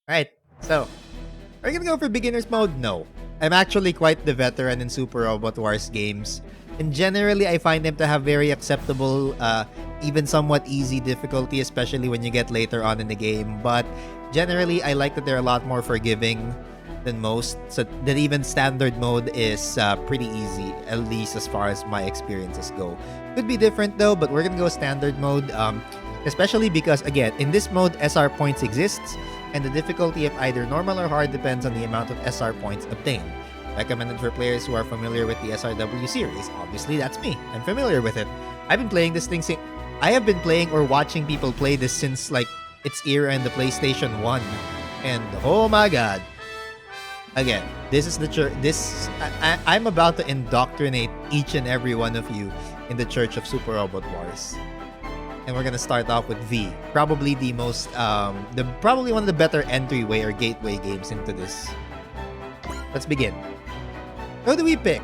Alright, so, are you gonna go for beginner's mode? No. I'm actually quite the veteran in Super Robot Wars games. And generally, I find them to have very acceptable, even somewhat easy difficulty, especially when you get later on in the game. But generally, I like that they're a lot more forgiving than most. So that even standard mode is pretty easy, at least as far as my experiences go. Could be different though, but we're gonna go standard mode. Especially because, again, in this mode, SR points exists, and the difficulty of either normal or hard depends on the amount of SR points obtained. Recommended for players who are familiar with the SRW series. Obviously, that's me. I'm familiar with it. I've been playing this thing since... I have been playing or watching people play this since, like, its era in the PlayStation 1. And, oh my god. Again, this is the church... I'm about to indoctrinate each and every one of you in the Church of Super Robot Wars. And we're gonna start off with V. Probably the most, probably one of the better entryway or gateway games into this. Let's begin. Who do we pick?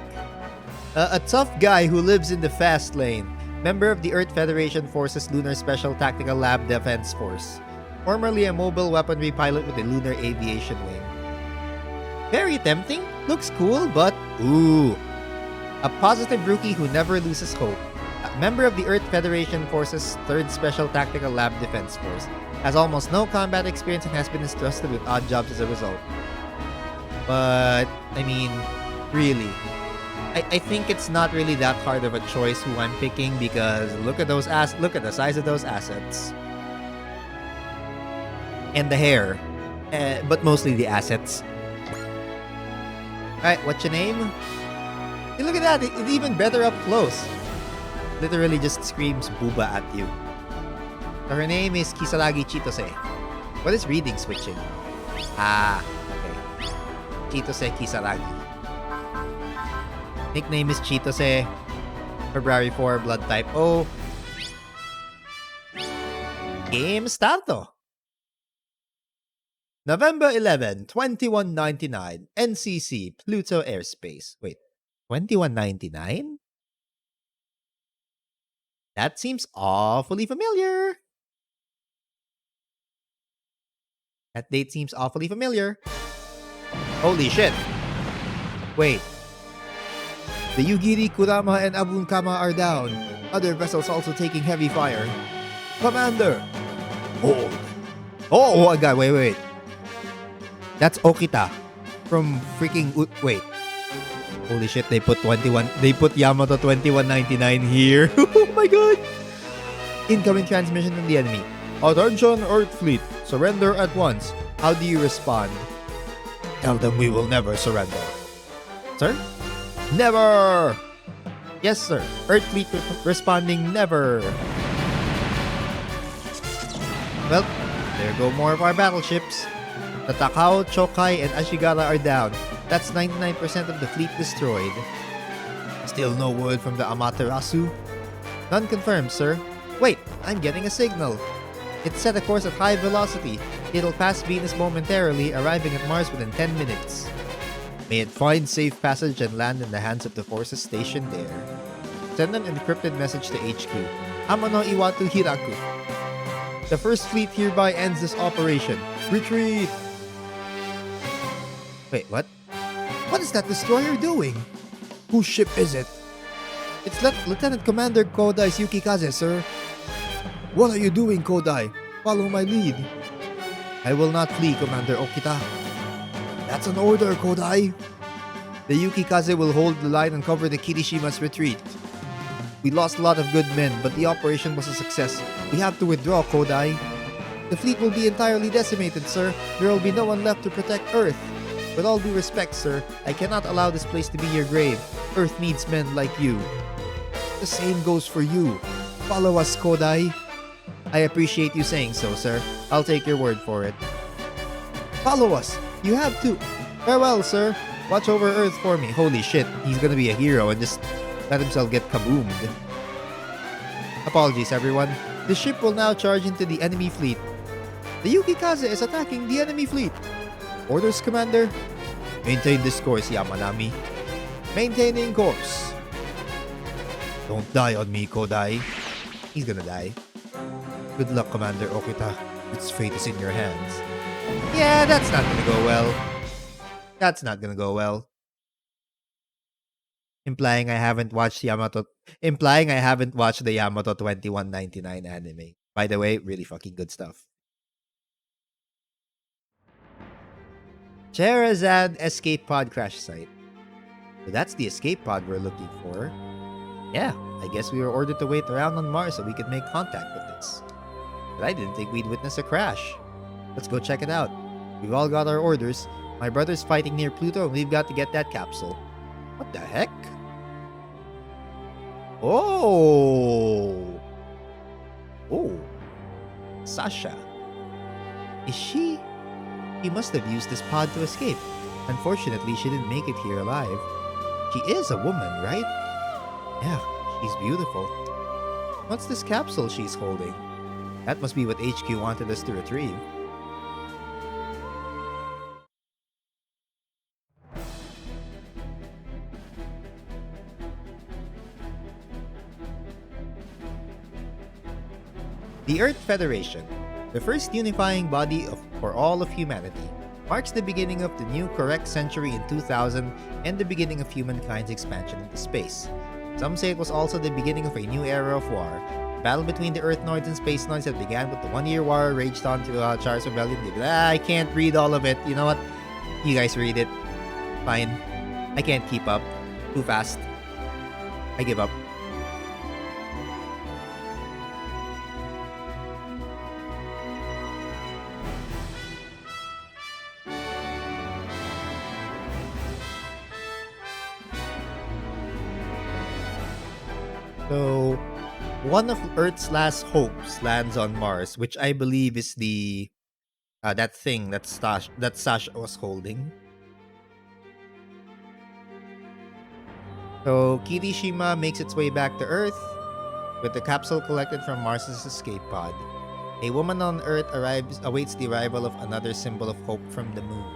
A tough guy who lives in the fast lane. Member of the Earth Federation Forces Lunar Special Tactical Lab Defense Force. Formerly a mobile weaponry pilot with the Lunar Aviation Wing. Very tempting. Looks cool, but ooh. A positive rookie who never loses hope. A member of the Earth Federation Force's 3rd Special Tactical Lab Defense Force, has almost no combat experience and has been entrusted with odd jobs as a result. But, I mean, really, I think it's not really that hard of a choice who I'm picking because look at the size of those assets. And the hair. But mostly the assets. Alright, what's your name? Hey, look at that, it's even better up close. Literally just screams booba at you. So her name is Kisaragi Chitose. What is reading switching? Ah, okay. Chitose Kisaragi. Nickname is Chitose. February 4, blood type O. Game starto. November 11, 2199. NCC, Pluto Airspace. Wait, 2199? That seems awfully familiar. That date seems awfully familiar. Holy shit. Wait. The Yugiri, Kurama, and Abunkama are down. Other vessels also taking heavy fire. Commander! Hold. Oh, my god, wait. That's Okita. From freaking... Wait. Holy shit, they put Yamato 2199 here. Oh my god. Incoming transmission from the enemy. Attention, Earth Fleet. Surrender at once. How do you respond? Tell them we will never surrender. Sir? Never! Yes, sir. Earth Fleet responding never. Well, there go more of our battleships. The Takao, Chokai, and Ashigara are down. That's 99% of the fleet destroyed. Still no word from the Amaterasu? None confirmed, sir. Wait, I'm getting a signal. It's set a course at high velocity. It'll pass Venus momentarily, arriving at Mars within 10 minutes. May it find safe passage and land in the hands of the forces stationed there. Send an encrypted message to HQ. Amano Iwatu Hiraku. The first fleet hereby ends this operation. Retreat! Wait, what? What is that destroyer doing? Whose ship is it? It's Lieutenant Commander Kodai's Yukikaze, sir. What are you doing, Kodai? Follow my lead. I will not flee, Commander Okita. That's an order, Kodai. The Yukikaze will hold the line and cover the Kirishima's retreat. We lost a lot of good men, but the operation was a success. We have to withdraw, Kodai. The fleet will be entirely decimated, sir. There will be no one left to protect Earth. With all due respect, sir, I cannot allow this place to be your grave. Earth needs men like you. The same goes for you. Follow us, Kodai. I appreciate you saying so, sir. I'll take your word for it. Follow us. You have to. Farewell, sir. Watch over Earth for me. Holy shit, he's gonna be a hero and just let himself get kaboomed. Apologies, everyone. The ship will now charge into the enemy fleet. The Yukikaze is attacking the enemy fleet. Orders, Commander? Maintain this course, Yamanami. Maintaining course. Don't die on me, Kodai. He's gonna die. Good luck, Commander Okita. Its fate is in your hands. Yeah, that's not gonna go well. That's not gonna go well. Implying I haven't watched Yamato implying I haven't watched the Yamato 2199 anime. By the way, really fucking good stuff. Cherazad escape pod crash site. So that's the escape pod we're looking for. Yeah, I guess we were ordered to wait around on Mars so we could make contact with this. But I didn't think we'd witness a crash. Let's go check it out. We've all got our orders. My brother's fighting near Pluto and we've got to get that capsule. What the heck? Oh! Oh. Sasha. Is she? She must have used this pod to escape. Unfortunately, she didn't make it here alive. She is a woman, right? Yeah, she's beautiful. What's this capsule she's holding? That must be what HQ wanted us to retrieve. The Earth Federation, the first unifying body for all of humanity, marks the beginning of the new correct century in 2000 and the beginning of humankind's expansion into space. Some say it was also the beginning of a new era of war. The battle between the Earthnoids and Spacenoids that began with the one-year war raged on to Char's Rebellion. I can't read all of it. You know what? You guys read it. Fine. I can't keep up. Too fast. I give up. So, one of Earth's last hopes lands on Mars, which I believe is the that thing that Sasha was holding. So, Kirishima makes its way back to Earth with the capsule collected from Mars's escape pod. A woman on Earth awaits the arrival of another symbol of hope from the moon.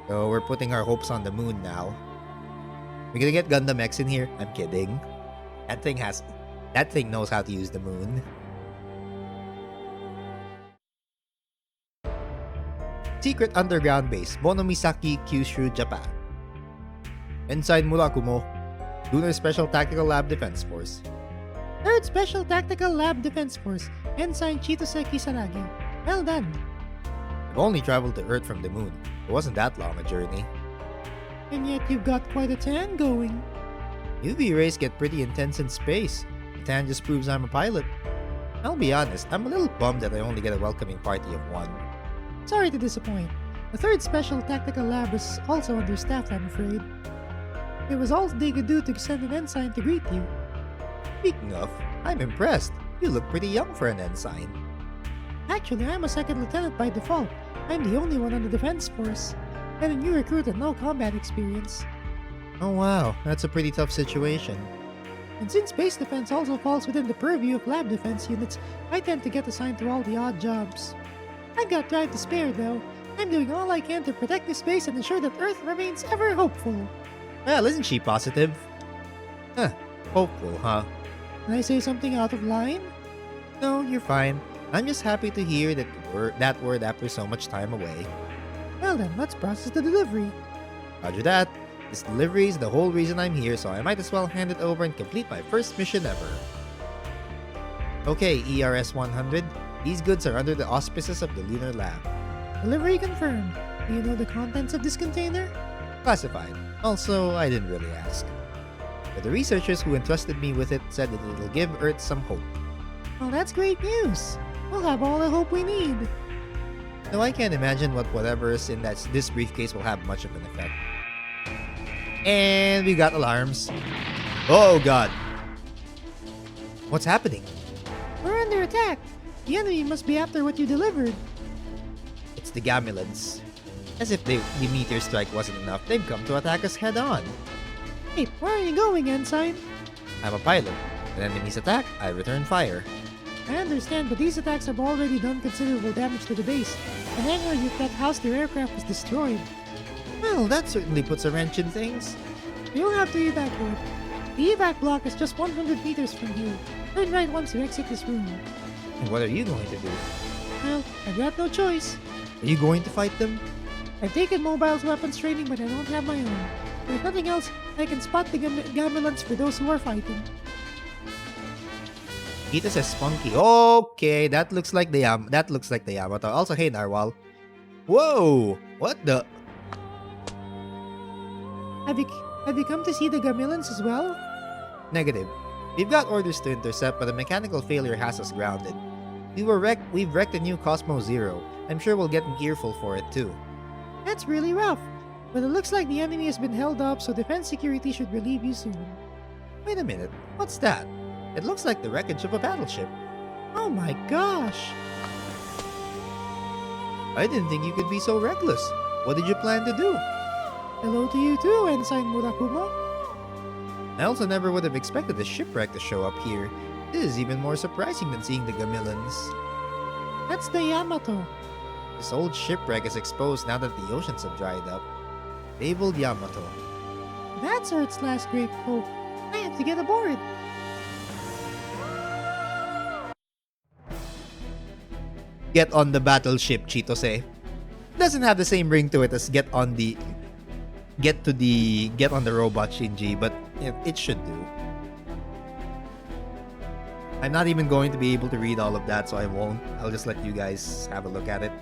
So, we're putting our hopes on the moon now. We're gonna get Gundam X in here? I'm kidding. That thing knows how to use the moon. Secret underground base, Monomisaki, Kyushu, Japan. Ensign Murakumo, Lunar Special Tactical Lab Defense Force. 3rd Special Tactical Lab Defense Force, Ensign Chitose Kisaragi. Well done. I've only traveled to Earth from the moon. It wasn't that long a journey. And yet you've got quite a tan going. UV rays get pretty intense in space. The tan just proves I'm a pilot. I'll be honest, I'm a little bummed that I only get a welcoming party of one. Sorry to disappoint. The 3rd Special Tactical Lab is also understaffed, I'm afraid. It was all they could do to send an ensign to greet you. Speaking of, I'm impressed. You look pretty young for an ensign. Actually, I'm a 2nd lieutenant by default. I'm the only one on the defense force. And a new recruit with no combat experience. Oh wow, that's a pretty tough situation. And since space defense also falls within the purview of lab defense units, I tend to get assigned to all the odd jobs. I've got time to spare though. I'm doing all I can to protect this space and ensure that Earth remains ever hopeful. Well, isn't she positive? Huh, hopeful, huh? Did I say something out of line? No, you're fine. I'm just happy to hear that word after so much time away. Well then, let's process the delivery. Roger that. This delivery is the whole reason I'm here, so I might as well hand it over and complete my first mission ever. Okay, ERS 100. These goods are under the auspices of the Lunar Lab. Delivery confirmed. Do you know the contents of this container? Classified. Also, I didn't really ask. But the researchers who entrusted me with it said that it'll give Earth some hope. Well, that's great news. We'll have all the hope we need. Though I can't imagine whatever is in this briefcase will have much of an effect. And we got alarms. Oh god. What's happening? We're under attack. The enemy must be after what you delivered. It's the Gamilans. As if the meteor strike wasn't enough, they've come to attack us head on. Hey, where are you going, Ensign? I'm a pilot. When enemies attack, I return fire. I understand, but these attacks have already done considerable damage to the base. The hangar that housed their aircraft was destroyed. Well, that certainly puts a wrench in things. You'll have to evacuate. The evac block is just 100 meters from here. Turn right once you exit this room. And what are you going to do? Well, I've got no choice. Are you going to fight them? I've taken mobiles weapons training, but I don't have my own. If nothing else, I can spot the gamelans for those who are fighting. Kita says spunky. Okay, that looks like the Yamato. Also, hey Narwhal. Whoa! What the? Have you, have you come to see the gamelans as well? Negative. We've got orders to intercept, but a mechanical failure has us grounded. We've wrecked a new Cosmo Zero. I'm sure we'll get an earful for it too. That's really rough. But it looks like the enemy has been held up, so defense security should relieve you soon. Wait a minute. What's that? It looks like the wreckage of a battleship. Oh my gosh! I didn't think you could be so reckless. What did you plan to do? Hello to you too, Ensign Murakumo. I also never would have expected a shipwreck to show up here. This is even more surprising than seeing the Gamillans. That's the Yamato. This old shipwreck is exposed now that the oceans have dried up. Fabled Yamato. That's Earth's last great hope. I have to get aboard. Get on the battleship, Chitose. Doesn't have the same ring to it as get on the robot Shinji, but it should do. I'm not even going to be able to read all of that, so I won't. I'll just let you guys have a look at it.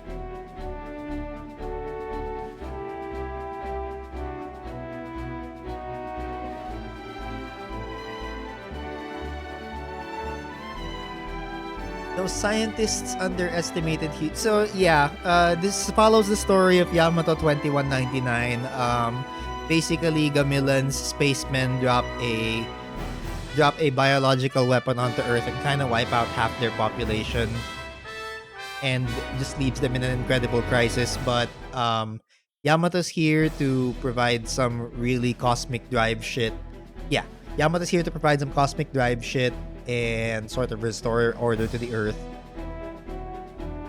Those scientists underestimated heat. So yeah, this follows the story of Yamato 2199. Basically, Gamillans spacemen drop a biological weapon onto Earth and kind of wipe out half their population, and just leaves them in an incredible crisis. But Yamato's here to provide some really cosmic drive shit. Yeah, Yamato's here to provide some cosmic drive shit and sort of restore order to the Earth.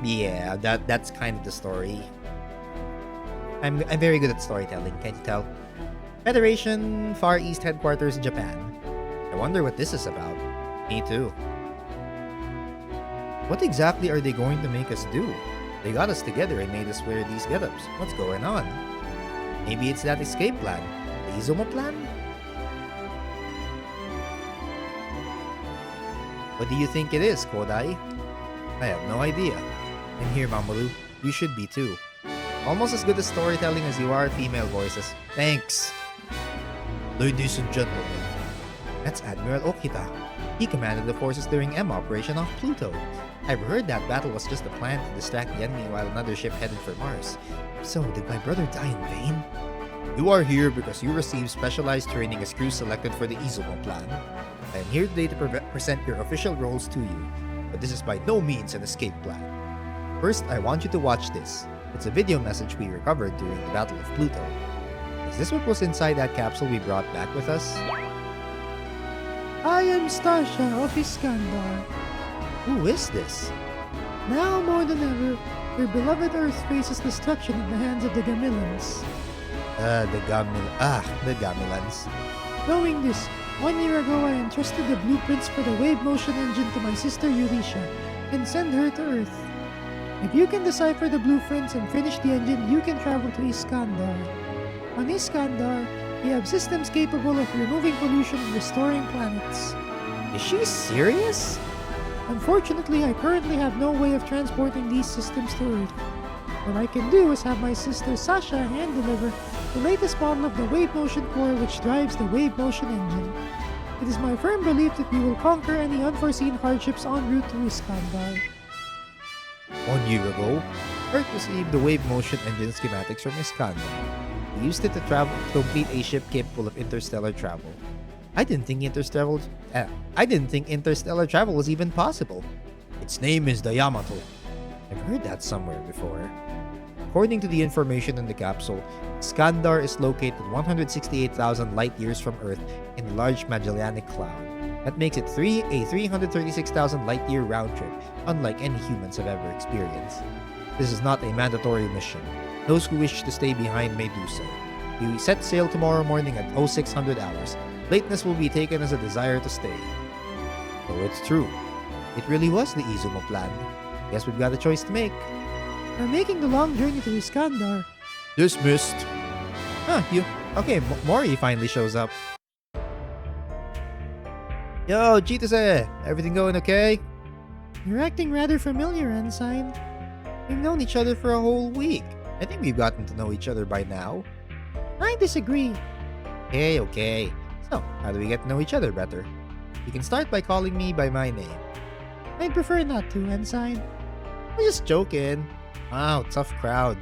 Yeah, that's kind of the story. I'm very good at storytelling, can't you tell? Federation, Far East Headquarters, Japan. I wonder what this is about. Me too. What exactly are they going to make us do? They got us together and made us wear these get-ups. What's going on? Maybe it's that escape plan. The Izumo plan? What do you think it is, Kodai? I have no idea. I'm here, Mamoru. You should be too. Almost as good at storytelling as you are at female voices. Thanks. Ladies and gentlemen, that's Admiral Okita. He commanded the forces during M operation off Pluto. I've heard that battle was just a plan to distract the enemy while another ship headed for Mars. So, did my brother die in vain? You are here because you received specialized training as crew selected for the Izumo plan. I am here today to present your official roles to you, but this is by no means an escape plan. First, I want you to watch this. It's a video message we recovered during the Battle of Pluto. Is this what was inside that capsule we brought back with us? I am Stasha of Iskandar. Who is this? Now more than ever, your beloved Earth faces destruction at the hands of the Gamillans. The Gamilans. Knowing this, 1 year ago I entrusted the blueprints for the wave motion engine to my sister Eurisha and send her to Earth. If you can decipher the blueprints and finish the engine, you can travel to Iskandar. On Iskandar, we have systems capable of removing pollution and restoring planets. Is she serious? Unfortunately, I currently have no way of transporting these systems to Earth. What I can do is have my sister Sasha hand-deliver the latest model of the wave motion core which drives the wave motion engine. It is my firm belief that we will conquer any unforeseen hardships en route to Iskandar. 1 year ago, Earth received the wave motion engine schematics from Iskandar. We used it to complete a ship capable of interstellar travel. I didn't think interstellar travel was even possible. Its name is the Yamato. I've heard that somewhere before. According to the information in the capsule, Iskandar is located 168,000 light-years from Earth in a large Magellanic Cloud. That makes it a 336,000 light-year round trip, unlike any humans have ever experienced. This is not a mandatory mission. Those who wish to stay behind may do so. We set sail tomorrow morning at 0600 hours. Lateness will be taken as a desire to stay. So it's true. It really was the Izumo plan. Guess we've got a choice to make. We're making the long journey to Iskandar. Dismissed. Huh, Okay, Mori finally shows up. Yo, Chitose! Everything going okay? You're acting rather familiar, Ensign. We've known each other for a whole week. I think we've gotten to know each other by now. I disagree. Okay. So, how do we get to know each other better? You can start by calling me by my name. I'd prefer not to, Ensign. I'm just joking. Wow, tough crowd.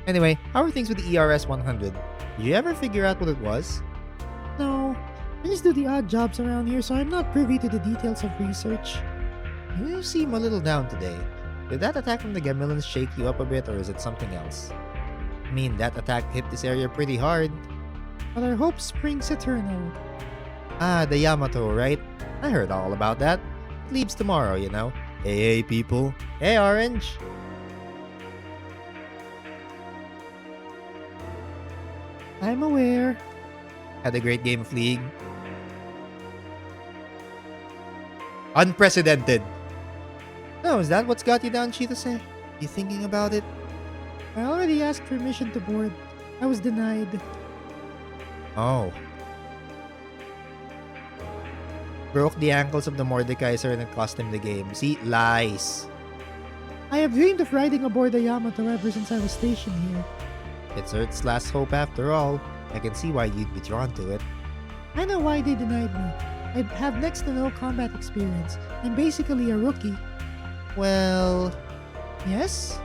Anyway, how are things with the ERS 100? Did you ever figure out what it was? No, I just do the odd jobs around here, so I'm not privy to the details of research. You seem a little down today. Did that attack from the Gamillans shake you up a bit, or is it something else? I mean, that attack hit this area pretty hard. But our hope springs eternal. Ah, the Yamato, right? I heard all about that. It leaves tomorrow, you know. Hey, people. Hey, Orange. I'm aware. Had a great game of League. Unprecedented. No, is that what's got you down, Chitose? You thinking about it? I already asked permission to board. I was denied. Oh. Broke the ankles of the Mordekaiser and it cost him the game. See? Lies. I have dreamed of riding aboard the Yamato ever since I was stationed here. It's Earth's last hope after all. I can see why you'd be drawn to it. I know why they denied me. I have next to no combat experience. I'm basically a rookie. Well, Yes?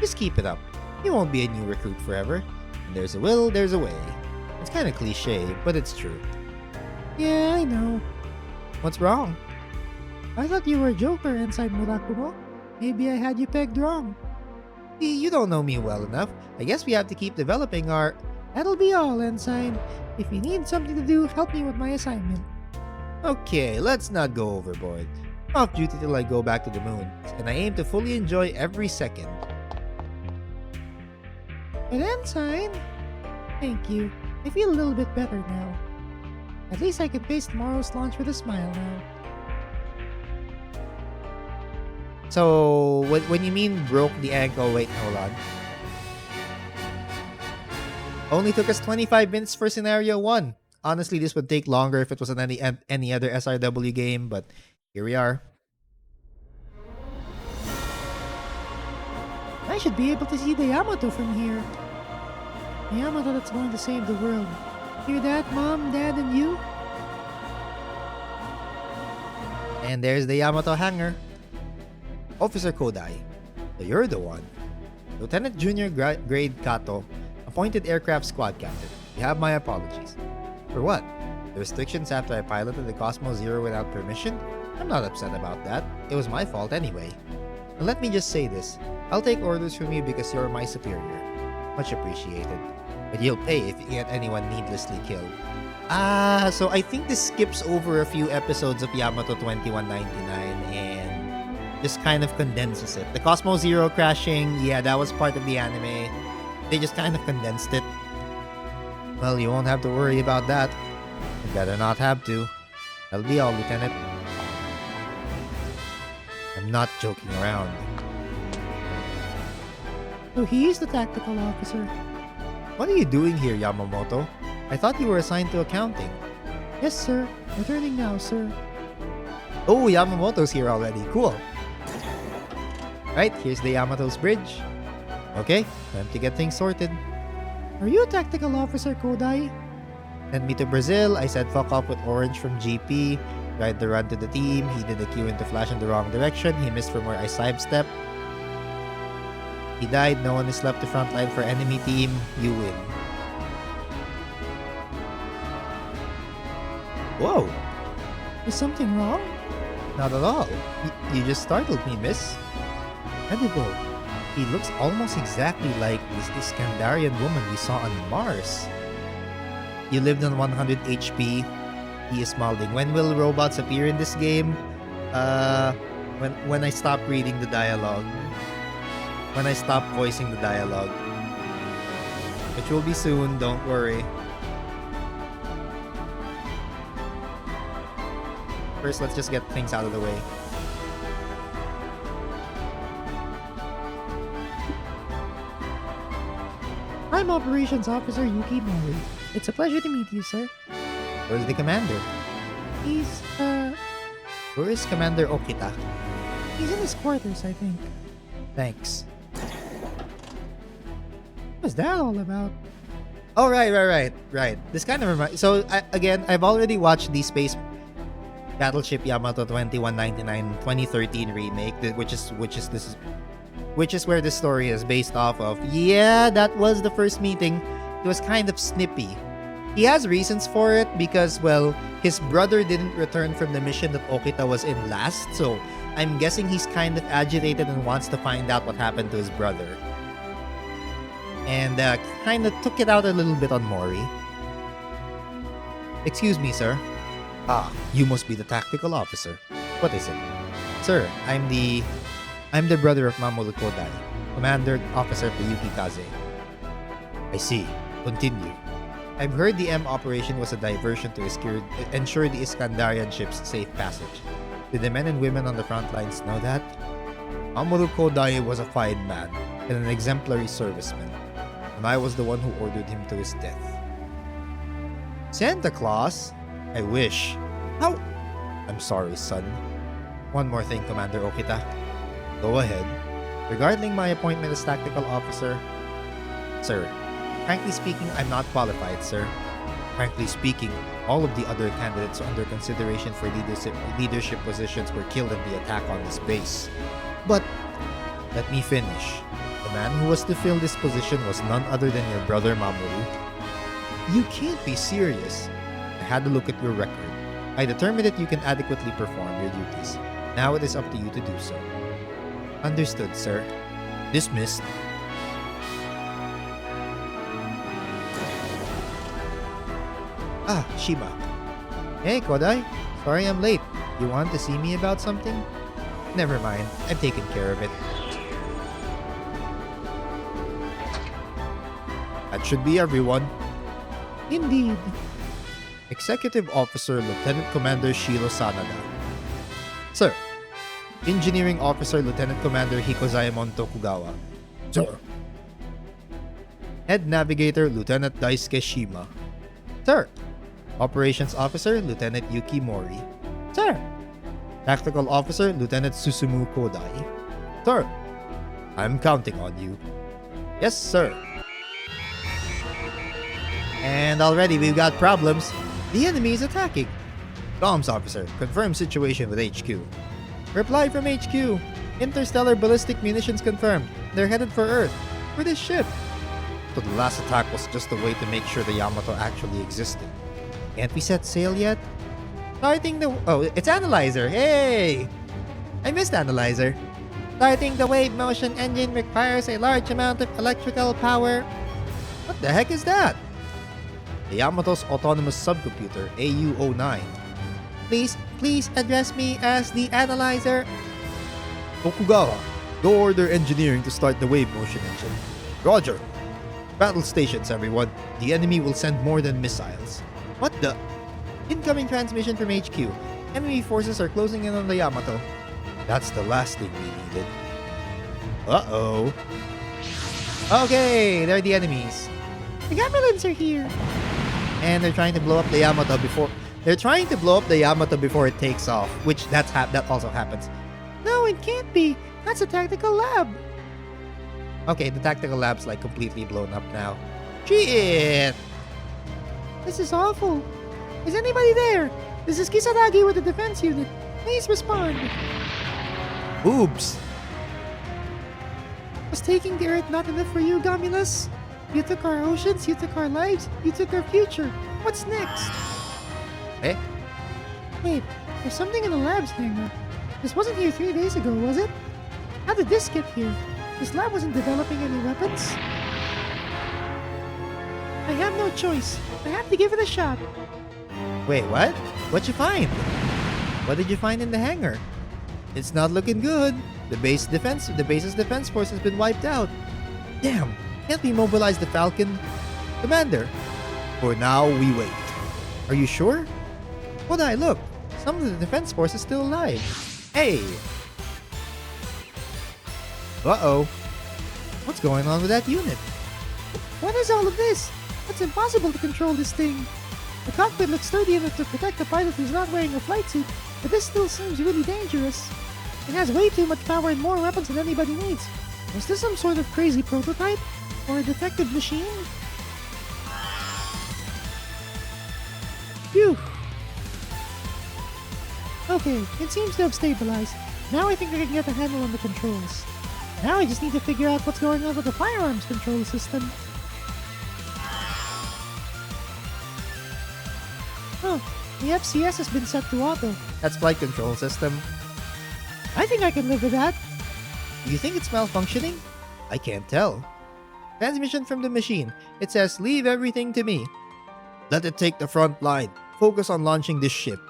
just keep it up. You won't be a new recruit forever. And there's a will, there's a way. It's kind of cliche, but it's true. Yeah, I know. What's wrong? I thought you were a joker, Ensign Murakumo. Maybe I had you pegged wrong. You don't know me well enough. I guess we have to keep developing our... That'll be all, Ensign. If you need something to do, help me with my assignment. Okay, let's not go overboard. I'm off duty till I go back to the moon, and I aim to fully enjoy every second. But Ensign... Thank you. I feel a little bit better now. At least I can face tomorrow's launch with a smile now. So, when you mean broke the ankle, wait, hold on. Only took us 25 minutes for scenario 1. Honestly, this would take longer if it was on any other SRW game, but here we are. I should be able to see the Yamato from here. The Yamato that's going to save the world. Hear that, Mom, Dad, and you? And there's the Yamato hangar. Officer Kodai, so you're the one. Lieutenant Junior Grade Kato, appointed aircraft squad captain. You have my apologies. For what? The restrictions after I piloted the Cosmo Zero without permission? I'm not upset about that. It was my fault anyway. And let me just say this. I'll take orders from you because you're my superior. Much appreciated. But you'll pay if you get anyone needlessly killed. Ah, so I think this skips over a few episodes of Yamato 2199 and just kind of condenses it. The Cosmo Zero crashing, yeah, that was part of the anime. They just kind of condensed it. Well, you won't have to worry about that. You better not have to. That'll be all, Lieutenant. I'm not joking around. So he is the tactical officer. What are you doing here, Yamamoto? I thought you were assigned to accounting. Yes, sir. Returning now, sir. Oh, Yamamoto's here already. Cool. Right, here's the Yamato's bridge. Okay, time to get things sorted. Are you a tactical officer, Kodai? Sent me to Brazil. I said fuck up with Orange from GP. Tried to run to the team. He did a Q into flash in the wrong direction. He missed from where I sidestepped. He died. No one is left to frontline for enemy team. You win. Whoa, Is something wrong? not at all. You just startled me, miss. Incredible. He looks almost exactly like this Iskandarian woman we saw on Mars. You lived on 100 HP. He is mouthing. When will robots appear in this game? When I stop reading the dialogue. When I stop voicing the dialogue. Which will be soon, don't worry. First, let's just get things out of the way. I'm Operations Officer Yuki Mori. It's a pleasure to meet you, sir. Where's the commander? He's, Where is Commander Okita? he's in his quarters, I think. Thanks. What's that all about? Oh, right. This kind of reminds... So, again, I've already watched the Space Battleship Yamato 2199 2013 remake, which is where this story is based off of. Yeah, that was the first meeting. It was kind of snippy. He has reasons for it because, well, his brother didn't return from the mission that Okita was in last, so I'm guessing he's kind of agitated and wants to find out what happened to his brother. And kind of took it out a little bit on Mori. Excuse me, sir. Ah, you must be the tactical officer. What is it? Sir, I'm the brother of Mamoru Kodai, commander officer for Yukikaze. I see. Continue. I've heard the M operation was a diversion to ensure the Iskandarian ship's safe passage. Did the men and women on the front lines know that? Mamoru Kodai was a fine man and an exemplary serviceman, and I was the one who ordered him to his death. Santa Claus? I wish. How? I'm sorry, son. One more thing, Commander Okita. Go ahead. Regarding my appointment as tactical officer, sir, frankly speaking, I'm not qualified, sir. Frankly speaking, all of the other candidates under consideration for leadership positions were killed in the attack on this base. But, let me finish. The man who was to fill this position was none other than your brother Mamoru. You can't be serious. I had a look at your record. I determined that you can adequately perform your duties. Now it is up to you to do so. Understood, sir. Dismissed. Ah, Shima. Hey, Kodai. Sorry I'm late. You want to see me about something? Never mind. I've taken care of it. That should be everyone. Indeed. Executive Officer Lieutenant Commander Shiro Sanada. Sir. Engineering Officer Lieutenant Commander Hikozaemon Tokugawa. Sir. Head Navigator Lieutenant Daisuke Shima. Sir. Operations Officer Lieutenant Yuki Mori. Sir. Tactical Officer Lieutenant Susumu Kodai. Sir. I'm counting on you. Yes, sir. And already we've got problems. The enemy is attacking. Comms Officer, confirm situation with HQ. Reply from HQ. Interstellar ballistic munitions confirmed. They're headed for Earth. For this ship. So the last attack was just a way to make sure the Yamato actually existed. Can't we set sail yet? Starting the... Oh, it's Analyzer. Hey! I missed Analyzer. Starting the wave motion engine requires a large amount of electrical power. What the heck is that? The Yamato's autonomous subcomputer, AU-09. Please address me as the Analyzer. Tokugawa, go order engineering to start the wave motion engine. Roger. Battle stations, everyone. The enemy will send more than missiles. What the? Incoming transmission from HQ. Enemy forces are closing in on the Yamato. That's the last thing we needed. Uh-oh. Okay, they're the enemies. The Gamilans are here. And they're trying to blow up the Yamato before... They're trying to blow up the Yamato before it takes off, which that also happens. No, it can't be. That's a tactical lab. Okay, the tactical lab's like completely blown up now. Shit! This is awful. Is anybody there? This is Kisaragi with the defense unit. Please respond. Oops. Was taking the Earth not enough for you, Gamulus? You took our oceans, you took our lives, you took our future. What's next? Eh? Wait, there's something in the lab's hangar. This wasn't here 3 days ago, was it? How did this get here? This lab wasn't developing any weapons. I have no choice. I have to give it a shot. Wait, what? What'd you find? What did you find in the hangar? It's not looking good. The base's defense force has been wiped out. Damn, can't we mobilize the Falcon? Commander, for now we wait. Are you sure? Kodai, look. Some of the defense force is still alive. Hey! Uh-oh. What's going on with that unit? What is all of this? It's impossible to control this thing. The cockpit looks sturdy enough to protect the pilot who's not wearing a flight suit, but this still seems really dangerous. It has way too much power and more weapons than anybody needs. Was this some sort of crazy prototype? Or a defective machine? Phew. Okay, it seems to have stabilized. Now I think I can get a handle on the controls. Now I just need to figure out what's going on with the firearms control system. Huh, the FCS has been set to auto. That's flight control system. I think I can live with that. Do you think it's malfunctioning? I can't tell. Transmission from the machine. It says, leave everything to me. Let it take the front line. Focus on launching this ship.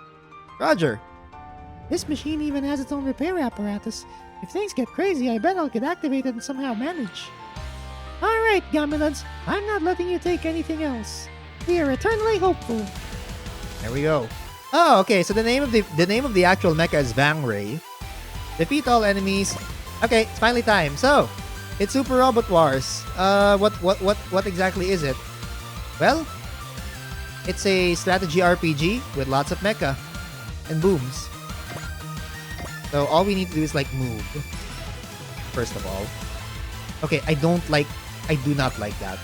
Roger. This machine even has its own repair apparatus. If things get crazy, I bet I'll get activated and somehow manage. Alright, Gamelons, I'm not letting you take anything else. We are eternally hopeful. There we go. Oh, okay. So the name of the actual mecha is Vangray. Defeat all enemies. Okay, it's finally time. So, it's Super Robot Wars. What exactly is it? Well, it's a strategy RPG with lots of mecha and booms. So all we need to do is like move. First of all. Okay, I do not like that.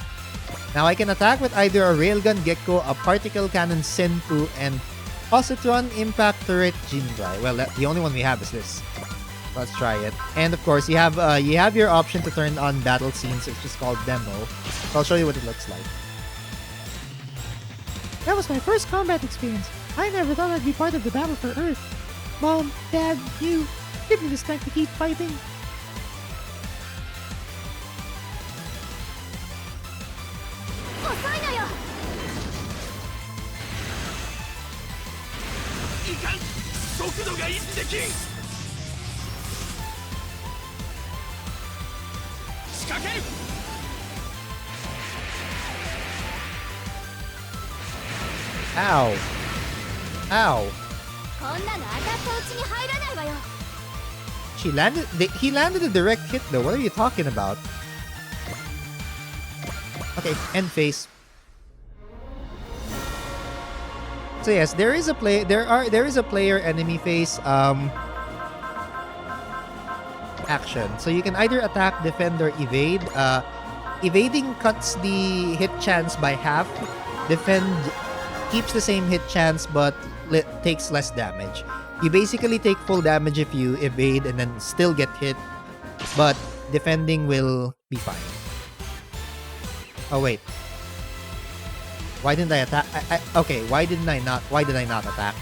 Now I can attack with either a Railgun Gecko, a Particle Cannon Senpu, and Positron Impact Turret Jinrai. Well, the only one we have is this. Let's try it. And of course, you have your option to turn on battle scenes. It's just called Demo. So I'll show you what it looks like. That was my first combat experience. I never thought I'd be part of the battle for Earth. Mom, Dad, you, give me the strength to keep fighting. Ow. Ow. He landed a direct hit though. What are you talking about? Okay, end phase. So yes, there is a player enemy phase action. So you can either attack, defend, or evade. Evading cuts the hit chance by half. Defend keeps the same hit chance but takes less damage. You basically take full damage if you evade and then still get hit, but defending will be fine. Oh wait. Why didn't I attack? Okay, why did I not attack?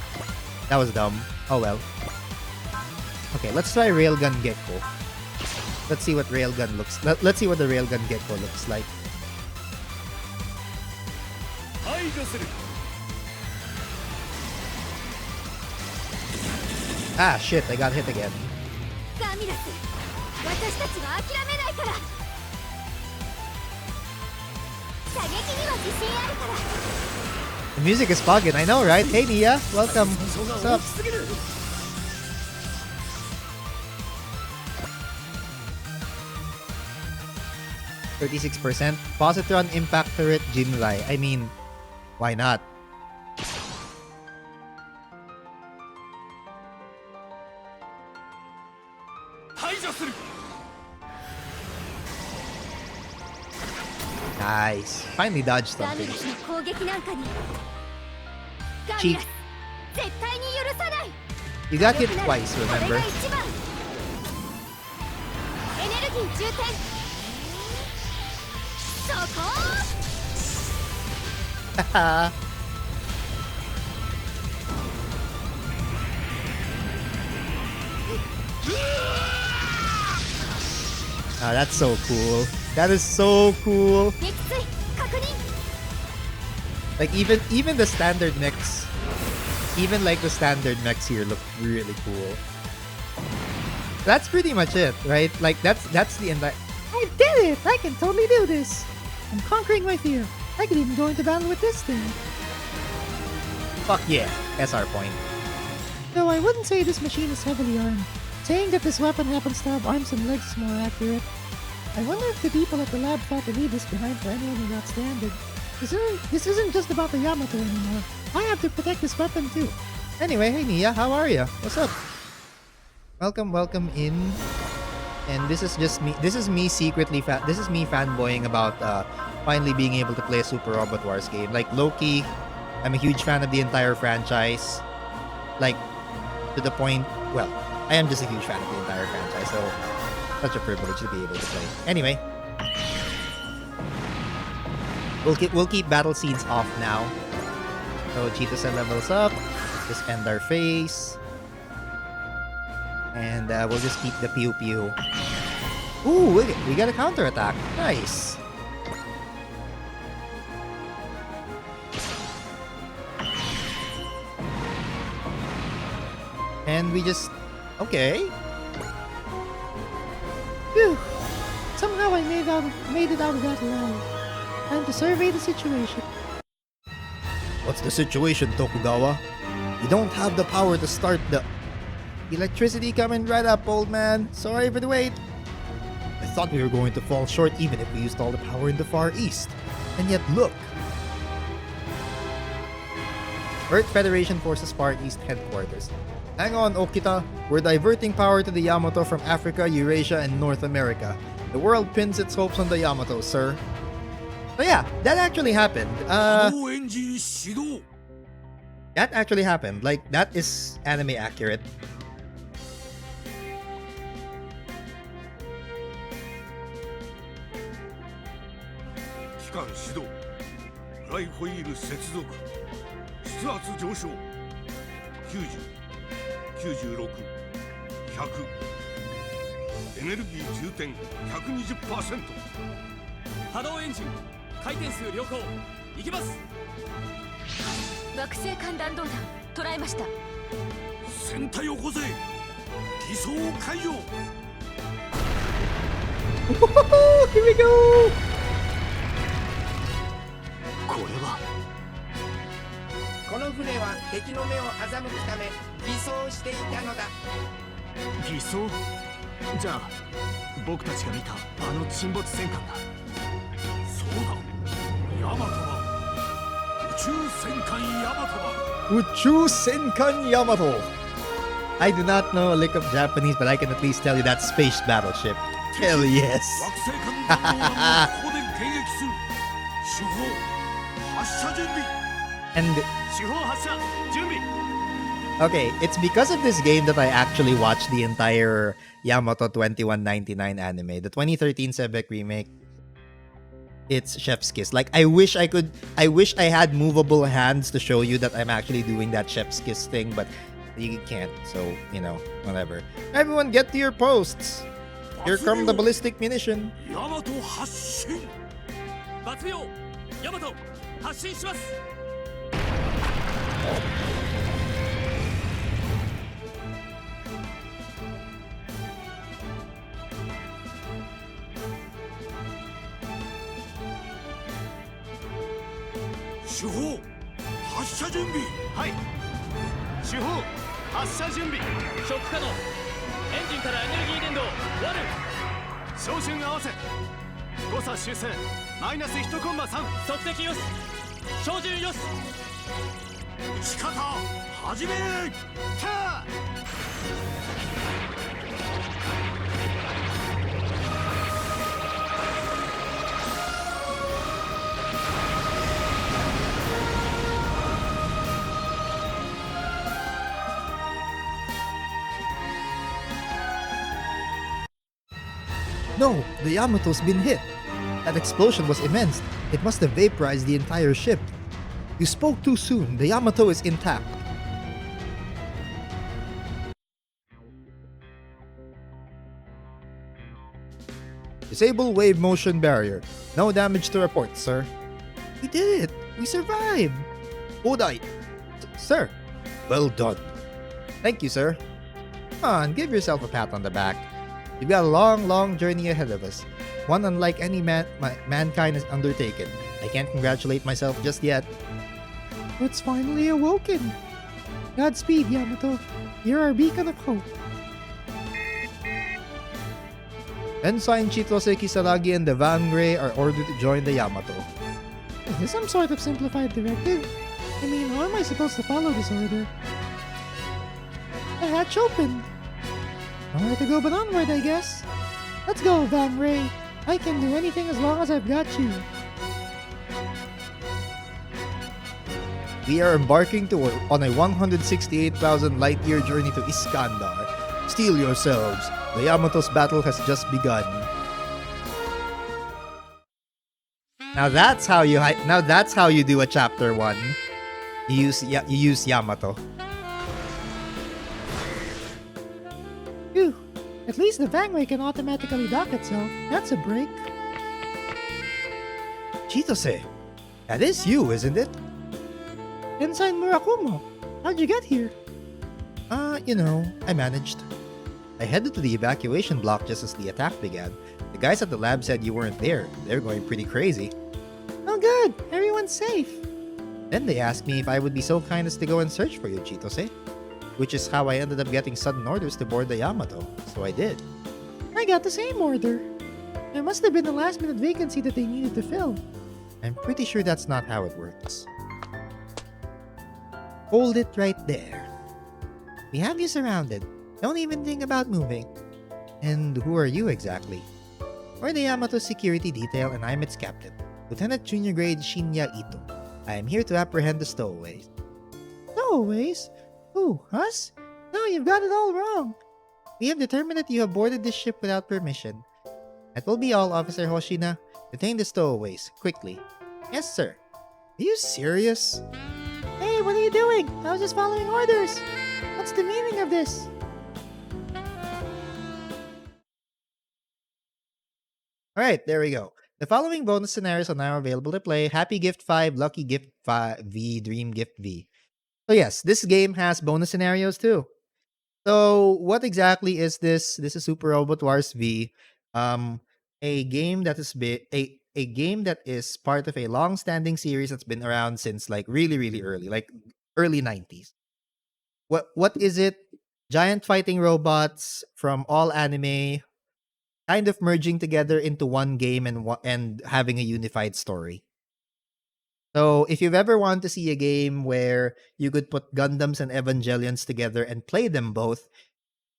That was dumb. Oh well. Okay, let's try Railgun Gecko. Let's see what Railgun looks. Let's see what the Railgun Gecko looks like. Ah, shit, I got hit again. The music is bugging, I know, right? Hey, Nia, welcome. What's up? %36%. Positron Impact Turret Jinrai. I mean, why not? Nice. Finally dodged something. Cheek. You got hit twice, remember? Haha. Oh, that's so cool. That is so cool. Like even the standard mechs, even like the standard mechs here look really cool. That's pretty much it, right? Like that's the entire. I did it! I can totally do this! I'm conquering my fear. I could even go into battle with this thing. Fuck yeah, SR point. Though I wouldn't say this machine is heavily armed. Saying that this weapon happens to have arms and legs is more accurate. I wonder if the people at the lab thought to leave this behind for anyone who got stranded. This isn't just about the Yamato anymore. I have to protect this weapon too. Anyway, hey Nia, how are you? What's up? Welcome in. And this is just me. This is me secretly. This is me fanboying about finally being able to play a Super Robot Wars game. Like Loki, I'm a huge fan of the entire franchise. Like to the point. Well, I am just a huge fan of the entire franchise. So such a privilege to be able to play. Anyway, we'll keep battle scenes off now. So Chitose levels up. Just end our phase. And we'll just keep the pew pew. Ooh, look it, we got a counterattack. Nice. And we just... Okay. Phew. Somehow I made it out of that alive. Time to survey the situation. What's the situation, Tokugawa? You don't have the power to start the... Electricity coming right up, old man. Sorry for the wait. I thought we were going to fall short even if we used all the power in the Far East. And yet look. Earth Federation Forces Far East Headquarters. Hang on, Okita. We're diverting power to the Yamato from Africa, Eurasia, and North America. The world pins its hopes on the Yamato, sir. So yeah, that actually happened. That actually happened. Like, that is anime accurate. Here we go! この船は敵の目を欺くため偽装していたのだ。偽装？じゃあ僕たちが見たあの沈没戦艦だ。そうだ。ヤマトは宇宙戦艦ヤマトだ。宇宙戦艦 Yamato. I do not know a lick of Japanese, but I can at least tell you that's Space Battleship. Hell yes. 惑星艦弾道はここで迎撃する。主砲発射準備。 And 主砲発射準備。 okay, it's because of this game that I actually watched the entire Yamato 2199 anime, the 2013 Sebek remake. It's Chef's Kiss. Like, I wish I had movable hands to show you that I'm actually doing that Chef's Kiss thing, but you can't. So, you know, whatever. Everyone get to your posts. Here come the ballistic munition. ヤマト発進。抜秒。ヤマト発進します。 主砲発射準備。はい。主砲発射準備。ショック可能。エンジンからエネルギー伝導割る。照準合わせ。誤差修正マイナス1コンマ3。測定よし。照準よし。撃ち方始め。た。 No, the Yamato's been hit. That explosion was immense. It must have vaporized the entire ship. You spoke too soon. The Yamato is intact. Disable wave motion barrier. No damage to report, sir. We did it! We survived! Odai! Sir! Well done. Thank you, sir. Come on, give yourself a pat on the back. We've got a long journey ahead of us. One unlike any mankind has undertaken. I can't congratulate myself just yet. It's finally awoken. Godspeed, Yamato. You're our beacon of hope. Ensign Chitose Kisaragi and the Vangre are ordered to join the Yamato. Is this some sort of simplified directive? I mean, how am I supposed to follow this order? The hatch opened. Nowhere to go but onward, I guess. Let's go, Van Ray. I can do anything as long as I've got you. We are embarking on a 168,000 light-year journey to Iskandar. Steel yourselves. The Yamato's battle has just begun. Now that's how you do a chapter 1. You use Yamato. Phew. At least the Vangway can automatically dock itself. That's a break. Chitose, that is you, isn't it? Ensign Murakumo, how'd you get here? I managed. I headed to the evacuation block just as the attack began. The guys at the lab said you weren't there. They're going pretty crazy. Oh good, everyone's safe. Then they asked me if I would be so kind as to go and search for you, Chitose. Which is how I ended up getting sudden orders to board the Yamato. So I did. I got the same order. There must have been a last-minute vacancy that they needed to fill. I'm pretty sure that's not how it works. Hold it right there. We have you surrounded. Don't even think about moving. And who are you exactly? We're the Yamato Security Detail and I'm its captain, Lieutenant Junior Grade Shinya Ito. I am here to apprehend the stowaways. Stowaways? Who, us? No, you've got it all wrong. We have determined that you have boarded this ship without permission. That will be all, Officer Hoshina. Detain the stowaways, quickly. Yes, sir. Are you serious? Hey, what are you doing? I was just following orders. What's the meaning of this? Alright, there we go. The following bonus scenarios are now available to play. Happy Gift 5, Lucky Gift V, Dream Gift V. So yes, this game has bonus scenarios too. So what exactly is this? This is Super Robot Wars V. A game that is a game that is part of a long-standing series that's been around since like really early, like early 90s. What is it? Giant fighting robots from all anime kind of merging together into one game and having a unified story. So if you've ever wanted to see a game where you could put Gundams and Evangelions together and play them both,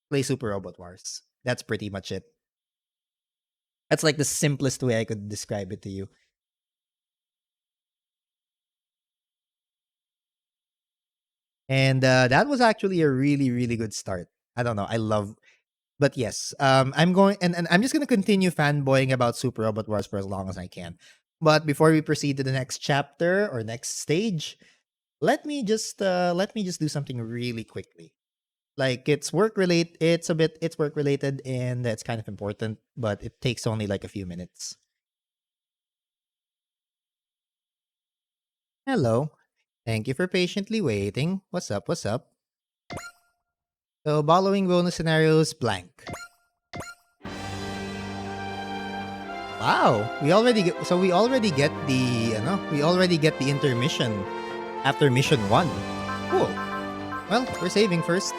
play Super Robot Wars. That's pretty much it. That's like the simplest way I could describe it to you. And that was actually a really good start. I don't know. But yes, I'm going and I'm just gonna continue fanboying about Super Robot Wars for as long as I can. But before we proceed to the next chapter or next stage, let me just do something really quickly. Like it's work related. It's work related and it's kind of important, but it takes only like a few minutes. Hello. Thank you for patiently waiting. What's up? What's up? So, following bonus scenarios blank. Wow, we already get the intermission after mission 1. Cool. Well, we're saving first.